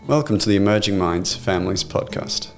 Welcome to the Emerging Minds Families Podcast.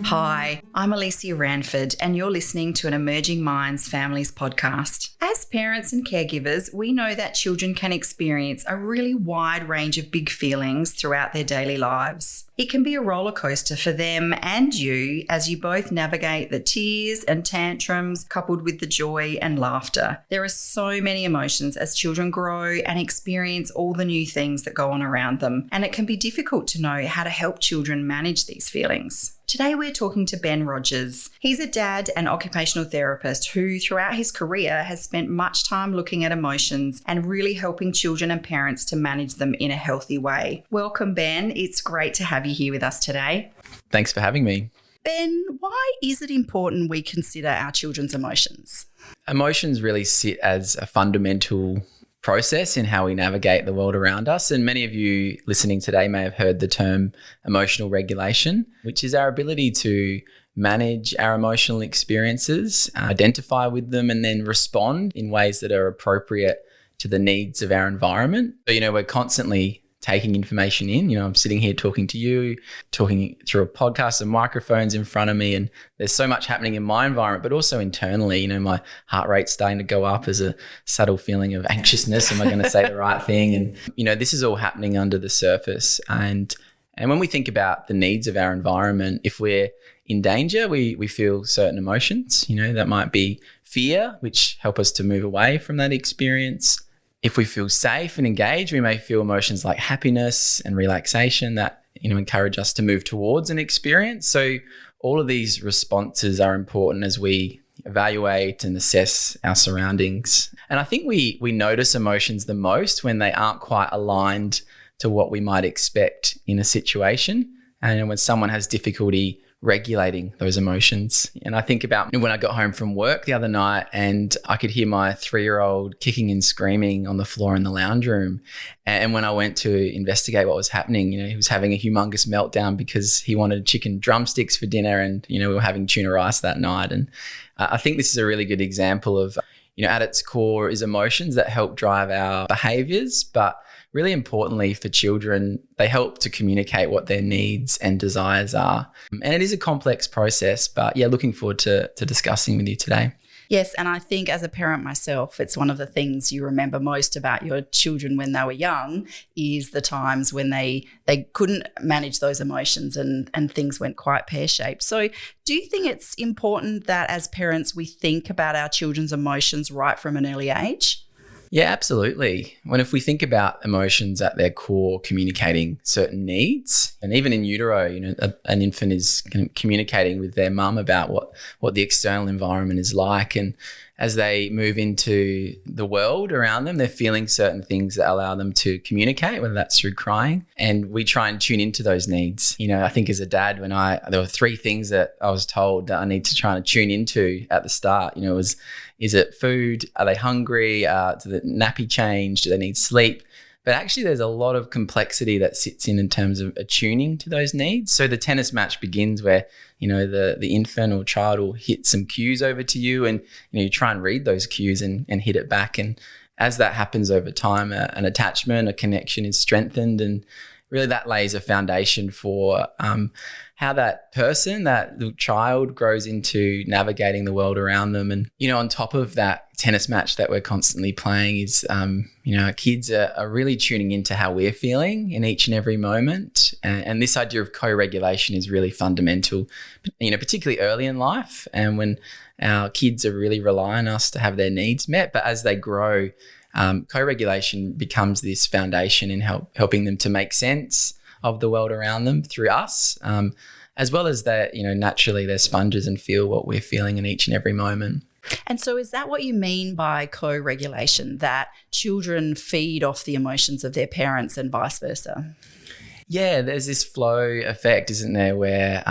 Hi, I'm Alicia Ranford, and you're listening to an Emerging Minds Families podcast. As parents and caregivers, we know that children can experience a really wide range of big feelings throughout their daily lives. It can be a roller coaster for them and you as you both navigate the tears and tantrums coupled with the joy and laughter. There are so many emotions as children grow and experience all the new things that go on around them, and it can be difficult to know how to help children manage these feelings. Today we're talking to Ben Rogers. He's a dad and occupational therapist who throughout his career has spent much time looking at emotions and really helping children and parents to manage them in a healthy way. Welcome, Ben. It's great to have you here with us today. Thanks for having me. Ben, why is it important we consider our children's emotions? Emotions really sit as a fundamental process in how we navigate the world around us. And many of you listening today may have heard the term emotional regulation, which is our ability to manage our emotional experiences, identify with them, and then respond in ways that are appropriate to the needs of our environment. So, we're constantly taking information in. I'm sitting here talking to you, talking through a podcast and microphones in front of me, and there's so much happening in my environment, but also internally. My heart rate's starting to go up as a subtle feeling of anxiousness. Am I going to say the right thing? And, this is all happening under the surface. And when we think about the needs of our environment, if we're in danger, we feel certain emotions. That might be fear, which help us to move away from that experience. If we feel safe and engaged, we may feel emotions like happiness and relaxation that, encourage us to move towards an experience. So all of these responses are important as we evaluate and assess our surroundings. And I think we notice emotions the most when they aren't quite aligned to what we might expect in a situation. And when someone has difficulty regulating those emotions. And I think about when I got home from work the other night and I could hear my 3-year-old kicking and screaming on the floor in the lounge room. And when I went to investigate what was happening, he was having a humongous meltdown because he wanted chicken drumsticks for dinner, and, we were having tuna rice that night. And I think this is a really good example of, at its core is emotions that help drive our behaviors, but really importantly for children, they help to communicate what their needs and desires are. And it is a complex process, but looking forward to discussing with you today. Yes, and I think as a parent myself, it's one of the things you remember most about your children when they were young is the times when they couldn't manage those emotions and things went quite pear-shaped. So do you think it's important that as parents we think about our children's emotions right from an early age? Yeah, absolutely. If we think about emotions at their core communicating certain needs, and even in utero, an infant is communicating with their mum about what the external environment is like. And as they move into the world around them, they're feeling certain things that allow them to communicate, whether that's through crying. And we try and tune into those needs. I think as a dad, there were 3 things that I was told that I need to try and tune into at the start. Is it food? Are they hungry? Do the nappy change? Do they need sleep? But actually there's a lot of complexity that sits in terms of attuning to those needs. So the tennis match begins where, the infant or child will hit some cues over to you, and, you try and read those cues and hit it back. And as that happens over time, an attachment, a connection is strengthened, and really that lays a foundation for how that person, that the child grows into navigating the world around them. And, on top of that tennis match that we're constantly playing is, our kids are really tuning into how we're feeling in each and every moment. And this idea of co-regulation is really fundamental, particularly early in life and when our kids are really relying on us to have their needs met. But as they grow, co-regulation becomes this foundation in helping them to make sense of the world around them through us, as well as that, naturally they're sponges and feel what we're feeling in each and every moment. And so is that what you mean by co-regulation, that children feed off the emotions of their parents and vice versa? Yeah, there's this flow effect, isn't there, where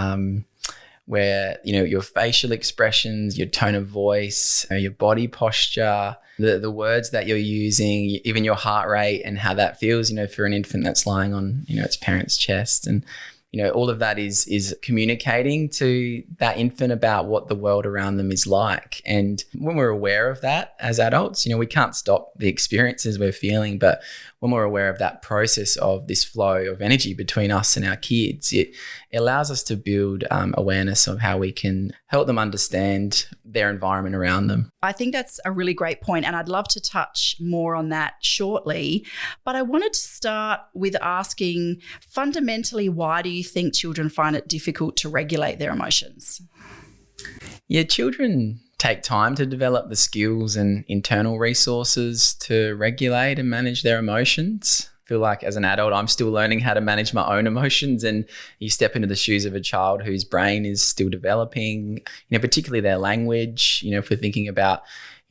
your facial expressions, your tone of voice, your body posture, the words that you're using, even your heart rate and how that feels, for an infant that's lying on, its parent's chest. And, all of that is communicating to that infant about what the world around them is like. And when we're aware of that as adults, we can't stop the experiences we're feeling, but when we're aware of that process of this flow of energy between us and our kids, it allows us to build awareness of how we can help them understand their environment around them. I think that's a really great point, and I'd love to touch more on that shortly. But I wanted to start with asking, fundamentally, why do you think children find it difficult to regulate their emotions? Yeah, children take time to develop the skills and internal resources to regulate and manage their emotions. I feel like as an adult, I'm still learning how to manage my own emotions, and you step into the shoes of a child whose brain is still developing, particularly their language. If we're thinking about,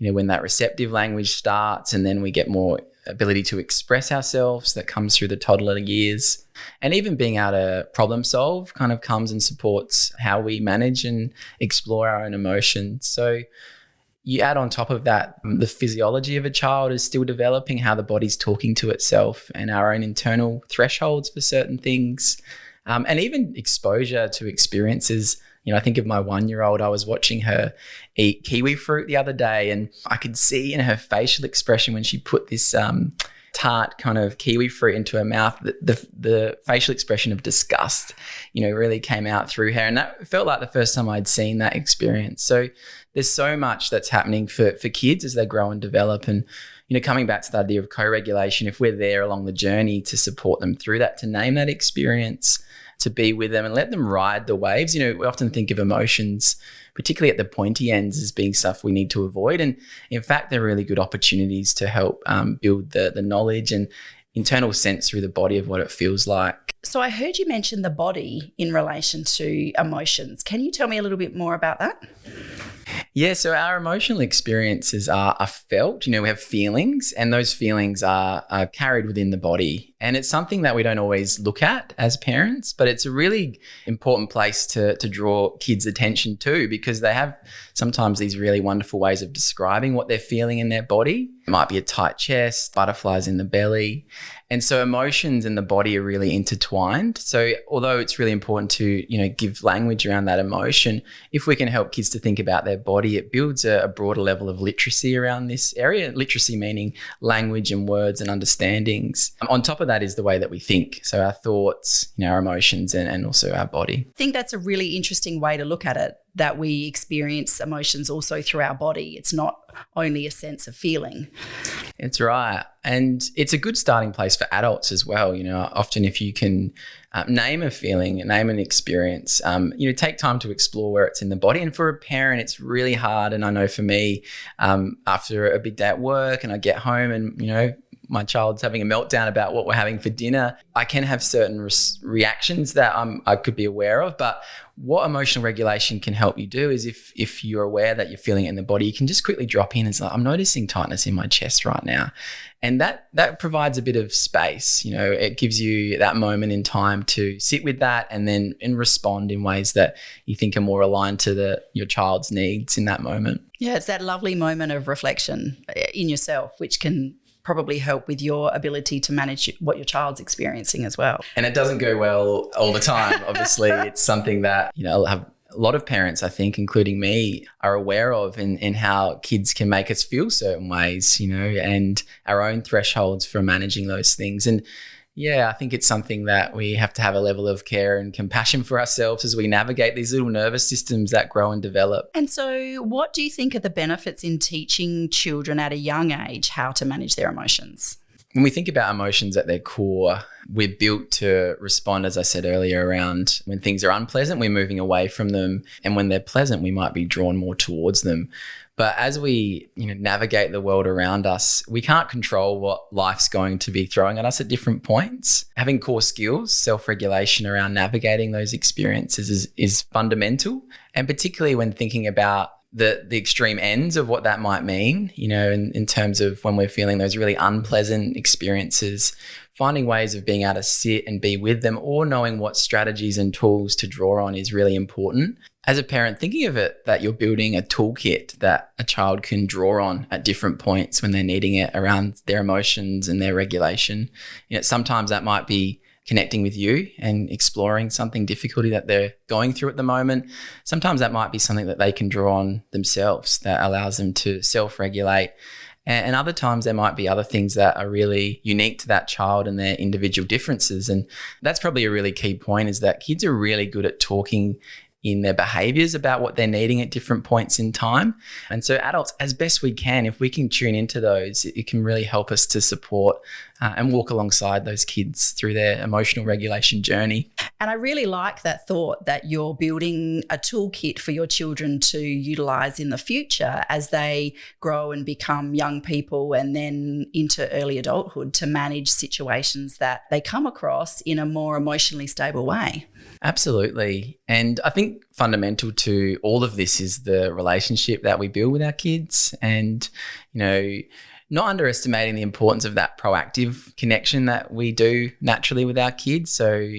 when that receptive language starts and then we get more ability to express ourselves, that comes through the toddler years. And even being able to problem solve kind of comes and supports how we manage and explore our own emotions. So you add on top of that, the physiology of a child is still developing, how the body's talking to itself, and our own internal thresholds for certain things, and even exposure to experiences. I think of my 1-year-old, I was watching her eat kiwi fruit the other day, and I could see in her facial expression when she put this tart kind of kiwi fruit into her mouth, the facial expression of disgust, really came out through her. And that felt like the first time I'd seen that experience. So there's so much that's happening for kids as they grow and develop. And, coming back to the idea of co-regulation, if we're there along the journey to support them through that, to name that experience, to be with them and let them ride the waves. We often think of emotions, particularly at the pointy ends, as being stuff we need to avoid. And in fact, they're really good opportunities to help build the knowledge and internal sense through the body of what it feels like. So I heard you mention the body in relation to emotions. Can you tell me a little bit more about that? Yeah, so our emotional experiences are felt. We have feelings, and those feelings are carried within the body. And it's something that we don't always look at as parents, but it's a really important place to draw kids' attention to, because they have sometimes these really wonderful ways of describing what they're feeling in their body. It might be a tight chest, butterflies in the belly. And so emotions and the body are really intertwined. So although it's really important to, give language around that emotion, if we can help kids to think about their body, it builds a broader level of literacy around this area. Literacy meaning language and words and understandings. On top of that is the way that we think. So our thoughts, our emotions, and also our body. I think that's a really interesting way to look at it, that we experience emotions also through our body. It's not only a sense of feeling. It's right. And it's a good starting place for adults as well. Often if you can name a feeling, name an experience, take time to explore where it's in the body. And for a parent, it's really hard. And I know for me, after a big day at work and I get home and, my child's having a meltdown about what we're having for dinner, I can have certain reactions that I could be aware of. But what emotional regulation can help you do is if you're aware that you're feeling it in the body, you can just quickly drop in and say, I'm noticing tightness in my chest right now. And that provides a bit of space. It gives you that moment in time to sit with that and respond in ways that you think are more aligned to your child's needs in that moment. Yeah, it's that lovely moment of reflection in yourself, which can probably help with your ability to manage what your child's experiencing as well. And it doesn't go well all the time. Obviously, it's something that, a lot of parents, I think, including me, are aware of in how kids can make us feel certain ways, and our own thresholds for managing those things. And yeah, I think it's something that we have to have a level of care and compassion for ourselves as we navigate these little nervous systems that grow and develop. And so what do you think are the benefits in teaching children at a young age how to manage their emotions? When we think about emotions at their core, we're built to respond, as I said earlier, around when things are unpleasant, we're moving away from them. And when they're pleasant, we might be drawn more towards them. But as we navigate the world around us, we can't control what life's going to be throwing at us at different points. Having core skills, self-regulation around navigating those experiences is fundamental. And particularly when thinking about the extreme ends of what that might mean, in terms of when we're feeling those really unpleasant experiences, finding ways of being able to sit and be with them, or knowing what strategies and tools to draw on is really important. As a parent, thinking of it that you're building a toolkit that a child can draw on at different points when they're needing it around their emotions and their regulation. Sometimes that might be connecting with you and exploring something difficulty that they're going through at the moment. Sometimes that might be something that they can draw on themselves that allows them to self-regulate And other times there might be other things that are really unique to that child and their individual differences. And that's probably a really key point, is that kids are really good at talking in their behaviors about what they're needing at different points in time. And so adults, as best we can, if we can tune into those, it can really help us to support and walk alongside those kids through their emotional regulation journey. And I really like that thought that you're building a toolkit for your children to utilise in the future as they grow and become young people and then into early adulthood, to manage situations that they come across in a more emotionally stable way. Absolutely. And I think fundamental to all of this is the relationship that we build with our kids, and, not underestimating the importance of that proactive connection that we do naturally with our kids. So,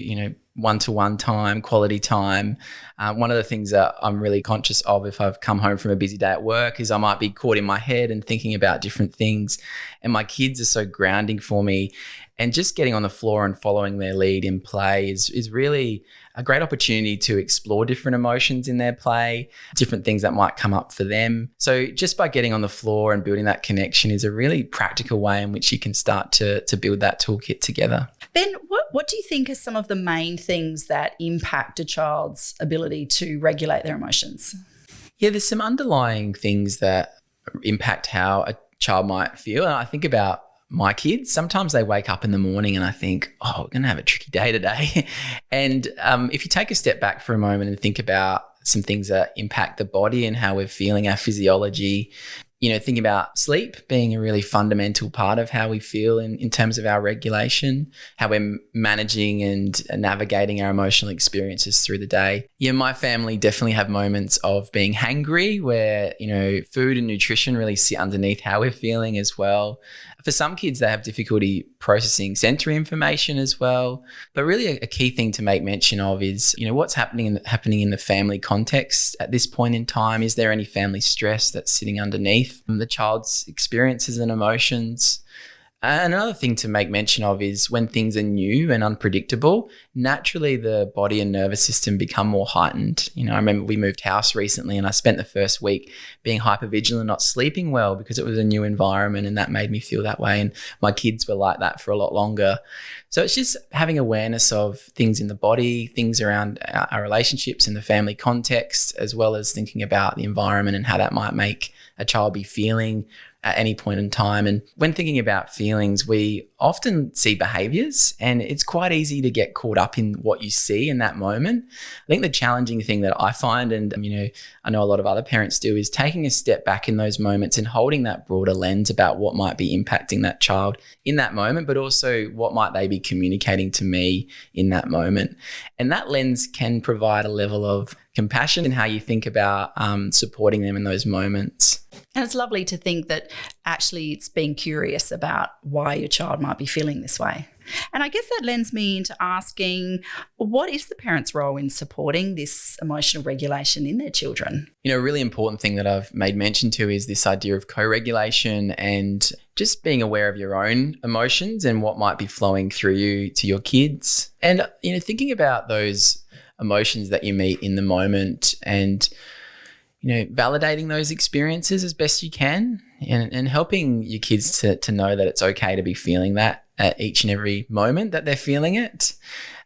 one-to-one time, quality time. One of the things that I'm really conscious of if I've come home from a busy day at work is I might be caught in my head and thinking about different things. And my kids are so grounding for me. And just getting on the floor and following their lead in play is really a great opportunity to explore different emotions in their play, different things that might come up for them. So just by getting on the floor and building that connection is a really practical way in which you can start to build that toolkit together. Ben, what do you think are some of the main things that impact a child's ability to regulate their emotions? Yeah, there's some underlying things that impact how a child might feel. And I think about my kids. Sometimes they wake up in the morning and I think, we're going to have a tricky day today. And if you take a step back for a moment and think about some things that impact the body and how we're feeling, our physiology, thinking about sleep being a really fundamental part of how we feel in terms of our regulation, how we're managing and navigating our emotional experiences through the day. Yeah, my family definitely have moments of being hangry where, food and nutrition really sit underneath how we're feeling as well. For some kids, they have difficulty processing sensory information as well. But really a key thing to make mention of is, what's happening in the family context at this point in time. Is there any family stress that's sitting underneath the child's experiences and emotions? Another thing to make mention of is when things are new and unpredictable, naturally the body and nervous system become more heightened. I remember we moved house recently and I spent the first week being hypervigilant, not sleeping well because it was a new environment, and that made me feel that way. And my kids were like that for a lot longer. So it's just having awareness of things in the body, things around our relationships in the family context, as well as thinking about the environment and how that might make a child be feeling at any point in time. And when thinking about feelings, we often see behaviors, and it's quite easy to get caught up in what you see in that moment. I think the challenging thing that I find, and I know a lot of other parents do, is taking a step back in those moments and holding that broader lens about what might be impacting that child in that moment, but also what might they be communicating to me in that moment. And that lens can provide a level of compassion in how you think about supporting them in those moments. And it's lovely to think that actually it's being curious about why your child might be feeling this way. And I guess that lends me into asking, what is the parent's role in supporting this emotional regulation in their children? A really important thing that I've made mention to is this idea of co-regulation and just being aware of your own emotions and what might be flowing through you to your kids. And, thinking about those emotions that you meet in the moment and validating those experiences as best you can, and helping your kids to know that it's okay to be feeling that at each and every moment that they're feeling it.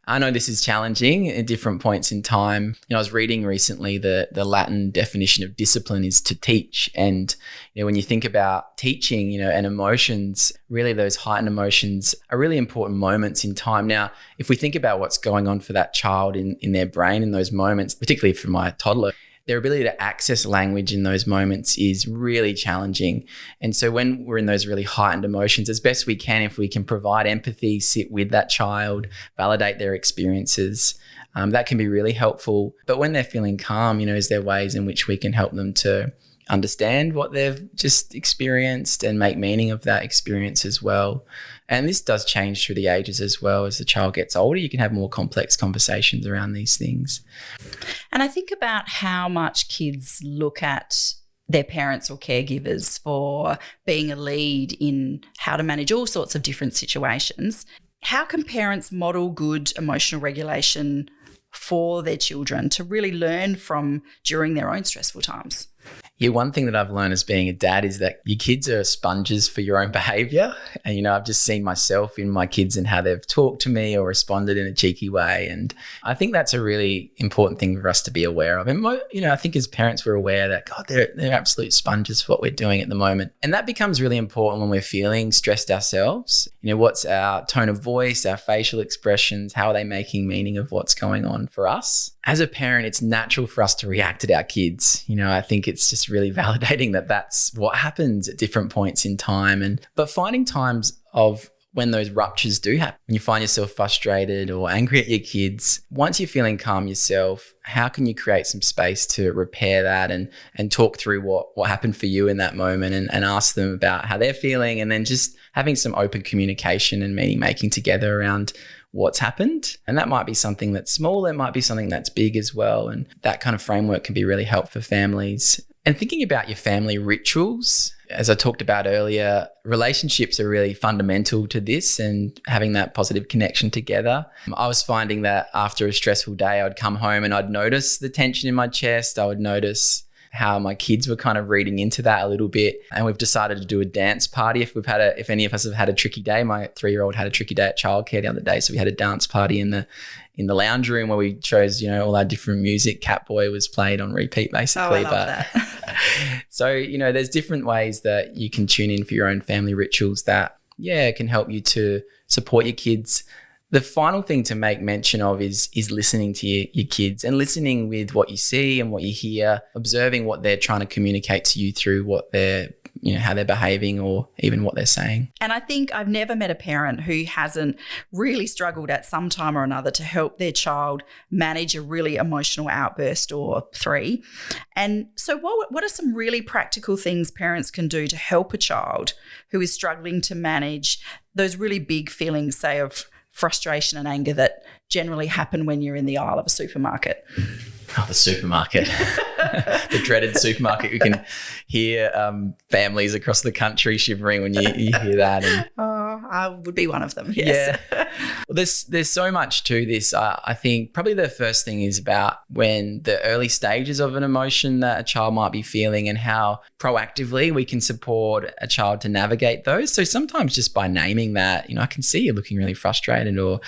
I know this is challenging at different points in time. I was reading recently the Latin definition of discipline is to teach. And, when you think about teaching, and emotions, really those heightened emotions are really important moments in time. Now, if we think about what's going on for that child in their brain in those moments, particularly for my toddler, their ability to access language in those moments is really challenging. And so when we're in those really heightened emotions, as best we can, if we can provide empathy, sit with that child, validate their experiences, that can be really helpful. But when they're feeling calm, is there ways in which we can help them to understand what they've just experienced and make meaning of that experience as well. And this does change through the ages as well. As the child gets older, you can have more complex conversations around these things. And I think about how much kids look at their parents or caregivers for being a lead in how to manage all sorts of different situations. How can parents model good emotional regulation for their children to really learn from during their own stressful times? Yeah, one thing that I've learned as being a dad is that your kids are sponges for your own behavior. And, I've just seen myself in my kids and how they've talked to me or responded in a cheeky way. And I think that's a really important thing for us to be aware of. And, I think as parents, we're aware that, God, they're absolute sponges for what we're doing at the moment. And that becomes really important when we're feeling stressed ourselves. What's our tone of voice, our facial expressions, how are they making meaning of what's going on for us? As a parent, it's natural for us to react at our kids. I think it's just really validating that that's what happens at different points in time. But finding times of when those ruptures do happen, when you find yourself frustrated or angry at your kids, once you're feeling calm yourself, how can you create some space to repair that and talk through what happened for you in that moment and ask them about how they're feeling, and then just having some open communication and meaning making together around what's happened. And that might be something that's small, it might be something that's big as well. And that kind of framework can be really helpful for families. And thinking about your family rituals, as I talked about earlier, relationships are really fundamental to this and having that positive connection together. I was finding that after a stressful day, I'd come home and I'd notice the tension in my chest. I would notice how my kids were kind of reading into that a little bit. And we've decided to do a dance party. If any of us have had a tricky day, my 3-year-old had a tricky day at childcare the other day. So we had a dance party in the lounge room where we chose, all our different music. Catboy was played on repeat basically. Oh, I love that. So, there's different ways that you can tune in for your own family rituals that, can help you to support your kids. The final thing to make mention of is listening to your kids and listening with what you see and what you hear, observing what they're trying to communicate to you through what they're, how they're behaving or even what they're saying. And I think I've never met a parent who hasn't really struggled at some time or another to help their child manage a really emotional outburst or 3. And so what are some really practical things parents can do to help a child who is struggling to manage those really big feelings, say, of frustration and anger that generally happen when you're in the aisle of a supermarket? Oh, the supermarket. The dreaded supermarket. You can hear families across the country shivering when you hear that. And I would be one of them, yes. Yeah. Well, there's so much to this. I think probably the first thing is about when the early stages of an emotion that a child might be feeling and how proactively we can support a child to navigate those. So sometimes just by naming that, I can see you're looking really frustrated, or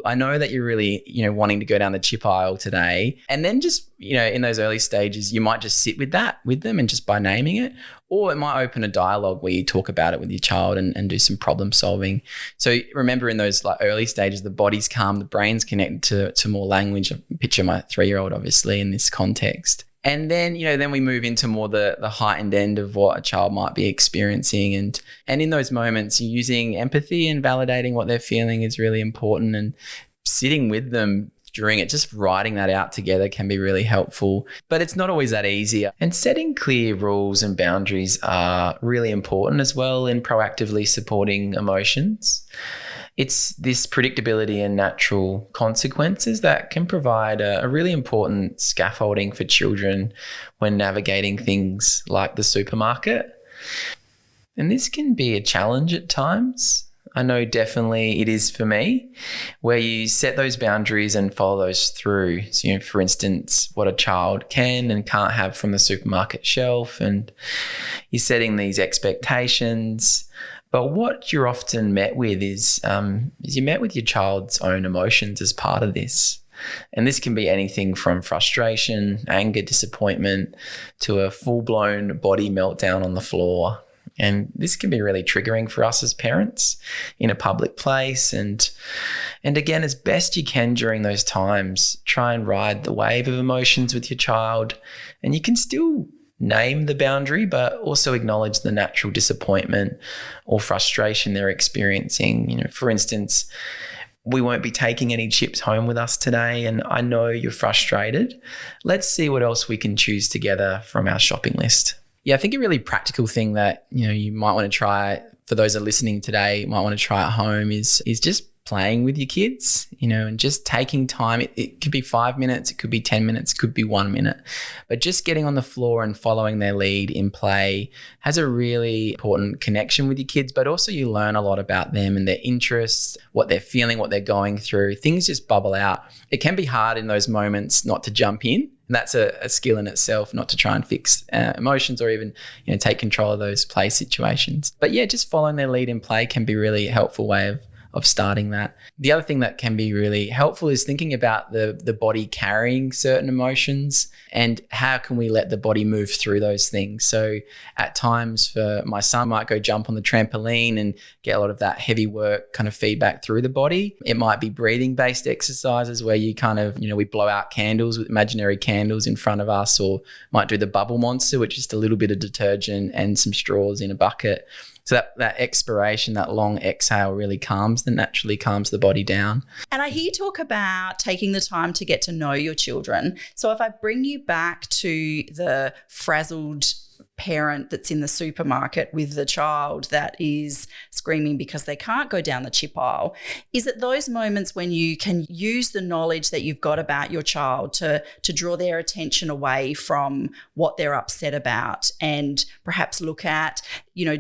I know that you're really, wanting to go down the chip aisle today. And then just, in those early stages, you might just sit with that with them and just by naming it, or it might open a dialogue where you talk about it with your child and do some problem solving. So remember, in those early stages, the body's calm, the brain's connected to more language. Picture my 3-year-old obviously in this context. And then, then we move into more the heightened end of what a child might be experiencing. And in those moments, using empathy and validating what they're feeling is really important, and sitting with them during it, just writing that out together can be really helpful. But it's not always that easy. And setting clear rules and boundaries are really important as well in proactively supporting emotions. It's this predictability and natural consequences that can provide a really important scaffolding for children when navigating things like the supermarket. And this can be a challenge at times. I know definitely it is for me, where you set those boundaries and follow those through. So, for instance, what a child can and can't have from the supermarket shelf, and you're setting these expectations. But what you're often met with is you're met with your child's own emotions as part of this. And this can be anything from frustration, anger, disappointment, to a full-blown body meltdown on the floor. And this can be really triggering for us as parents in a public place. And again, as best you can during those times, try and ride the wave of emotions with your child. And you can still name the boundary, but also acknowledge the natural disappointment or frustration they're experiencing. For instance, we won't be taking any chips home with us today, and I know you're frustrated. Let's see what else we can choose together from our shopping list. Yeah, I think a really practical thing that, you might want to try, for those that are listening today, might want to try at home is just playing with your kids, and just taking time. It could be 5 minutes, it could be 10 minutes, it could be 1 minute. But just getting on the floor and following their lead in play has a really important connection with your kids, but also you learn a lot about them and their interests, what they're feeling, what they're going through. Things just bubble out. It can be hard in those moments not to jump in And that's a skill in itself, not to try and fix emotions or even, take control of those play situations. But yeah, just following their lead in play can be a really helpful way of starting that. The other thing that can be really helpful is thinking about the body carrying certain emotions and how can we let the body move through those things. So at times for my son might go jump on the trampoline and get a lot of that heavy work kind of feedback through the body. It might be breathing based exercises where you kind of, we blow out candles with imaginary candles in front of us, or might do the bubble monster, which is just a little bit of detergent and some straws in a bucket. So that expiration, that long exhale really naturally calms the body down. And I hear you talk about taking the time to get to know your children. So if I bring you back to the frazzled parent that's in the supermarket with the child that is screaming because they can't go down the chip aisle, is it those moments when you can use the knowledge that you've got about your child to draw their attention away from what they're upset about and perhaps look at,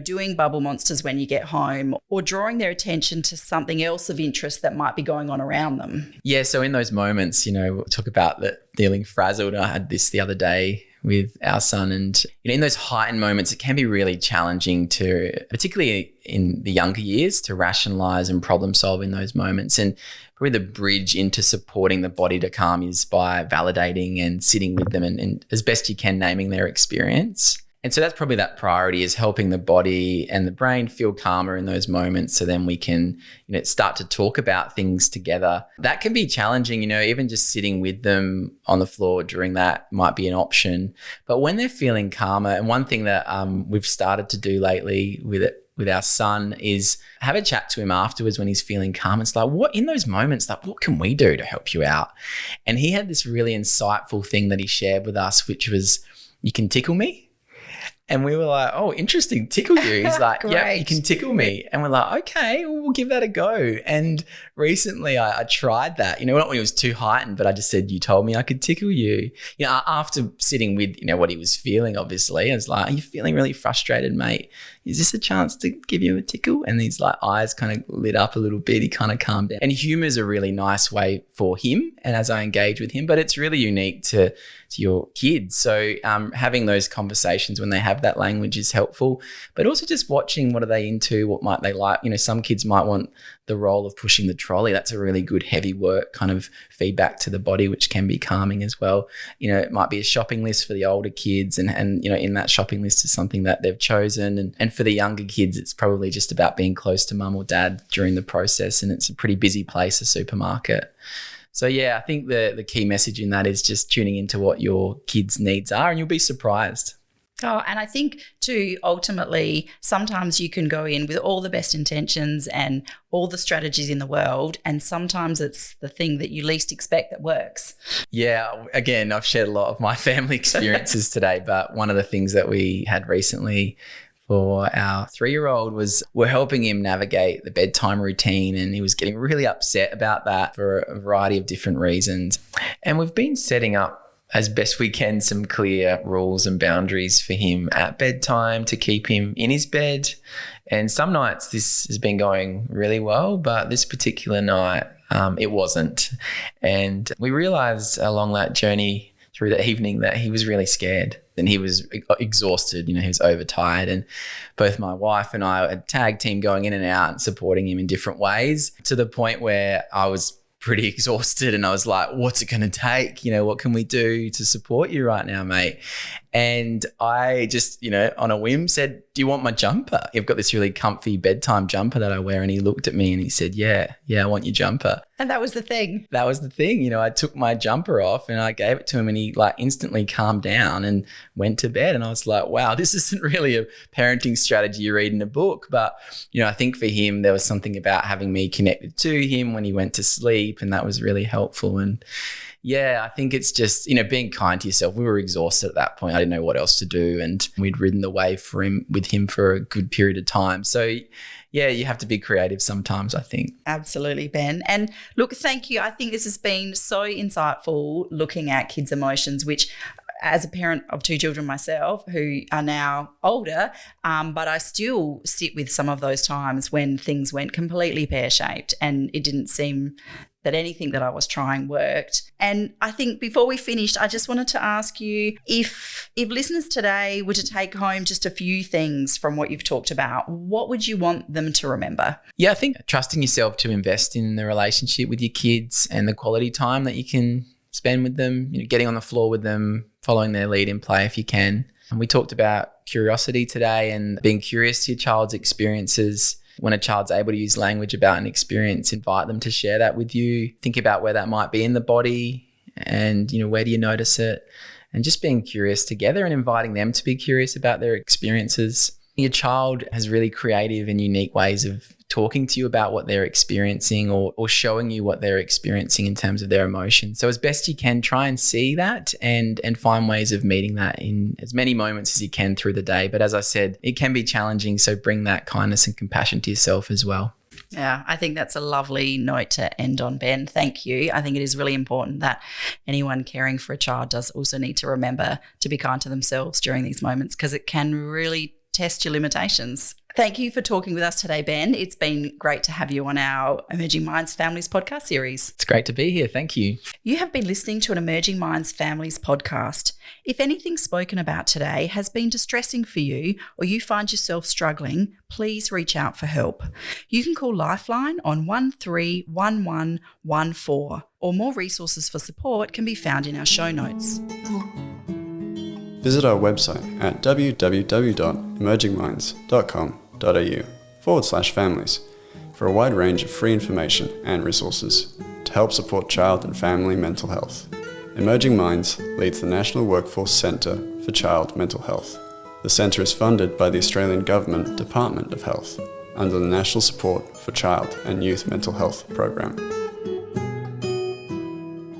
doing bubble monsters when you get home, or drawing their attention to something else of interest that might be going on around them? Yeah, so in those moments, we'll talk about feeling frazzled. I had this the other day with our son, and in those heightened moments it can be really challenging to, particularly in the younger years, to rationalize and problem solve in those moments. And probably the bridge into supporting the body to calm is by validating and sitting with them and as best you can naming their experience. And so that's probably that priority, is helping the body and the brain feel calmer in those moments, so then we can, start to talk about things together. That can be challenging, even just sitting with them on the floor during that might be an option. But when they're feeling calmer, and one thing that we've started to do lately with our son is have a chat to him afterwards when he's feeling calm. It's like, what in those moments, what can we do to help you out? And he had this really insightful thing that he shared with us, which was, you can tickle me. And we were like, oh, interesting, tickle you. He's like, yeah, you can tickle me. And we're like, okay, we'll give that a go. And recently I tried that, not when it was too heightened, but I just said, you told me I could tickle you. After sitting with, what he was feeling, obviously, I was like, are you feeling really frustrated, mate? Is this a chance to give you a tickle? And his eyes kind of lit up a little bit. He kind of calmed down. And humor is a really nice way for him, and as I engage with him, but it's really unique to your kids. So having those conversations when they have that language is helpful, but also just watching what are they into, what might they like. Some kids might want the role of pushing the trolley. That's a really good heavy work kind of feedback to the body, which can be calming as well. It might be a shopping list for the older kids, and in that shopping list is something that they've chosen. And for the younger kids, it's probably just about being close to mum or dad during the process, and it's a pretty busy place, a supermarket. So yeah, I think the key message in that is just tuning into what your kids' needs are, and you'll be surprised. Oh, and I think too, ultimately, sometimes you can go in with all the best intentions and all the strategies in the world, and sometimes it's the thing that you least expect that works. Yeah, again, I've shared a lot of my family experiences today, but one of the things that we had recently for our 3-year-old was we're helping him navigate the bedtime routine, and he was getting really upset about that for a variety of different reasons. And we've been setting up as best we can some clear rules and boundaries for him at bedtime to keep him in his bed. And some nights this has been going really well, but this particular night it wasn't. And we realized along that journey through the evening that he was really scared and he was exhausted. He was overtired, and both my wife and I had tag team going in and out and supporting him in different ways, to the point where I was pretty exhausted and I was like, what's it going to take? What can we do to support you right now, mate? And I just, on a whim said, do you want my jumper? I've got this really comfy bedtime jumper that I wear. And he looked at me and he said, yeah, I want your jumper. And that was the thing. That was the thing. I took my jumper off and I gave it to him, and he instantly calmed down and went to bed. And I was like, wow, this isn't really a parenting strategy you read in a book. But, I think for him, there was something about having me connected to him when he went to sleep, and that was really helpful. And yeah, I think it's just, being kind to yourself. We were exhausted at that point. I didn't know what else to do, and we'd ridden the wave with him for a good period of time. So yeah, you have to be creative sometimes, I think. Absolutely, Ben. And look, thank you. I think this has been so insightful, looking at kids' emotions, which as a parent of 2 children myself who are now older, but I still sit with some of those times when things went completely pear-shaped and it didn't seem that anything that I was trying worked. And I think before we finished, I just wanted to ask you if listeners today were to take home just a few things from what you've talked about, what would you want them to remember? Yeah, I think trusting yourself to invest in the relationship with your kids and the quality time that you can spend with them, getting on the floor with them, following their lead in play if you can. And we talked about curiosity today and being curious to your child's experiences. When a child's able to use language about an experience, invite them to share that with you. Think about where that might be in the body and, where do you notice it? And just being curious together and inviting them to be curious about their experiences. Your child has really creative and unique ways of talking to you about what they're experiencing or showing you what they're experiencing in terms of their emotions. So as best you can, try and see that and find ways of meeting that in as many moments as you can through the day. But as I said, it can be challenging, so bring that kindness and compassion to yourself as well. Yeah, I think that's a lovely note to end on, Ben. Thank you. I think it is really important that anyone caring for a child does also need to remember to be kind to themselves during these moments, because it can really test your limitations. Thank you for talking with us today, Ben. It's been great to have you on our Emerging Minds Families podcast series. It's great to be here. Thank you. You have been listening to an Emerging Minds Families podcast. If anything spoken about today has been distressing for you or you find yourself struggling, please reach out for help. You can call Lifeline on 131114, or more resources for support can be found in our show notes. Visit our website at www.emergingminds.com.au/families for a wide range of free information and resources to help support child and family mental health. Emerging Minds leads the National Workforce Centre for Child Mental Health. The centre is funded by the Australian Government Department of Health under the National Support for Child and Youth Mental Health program.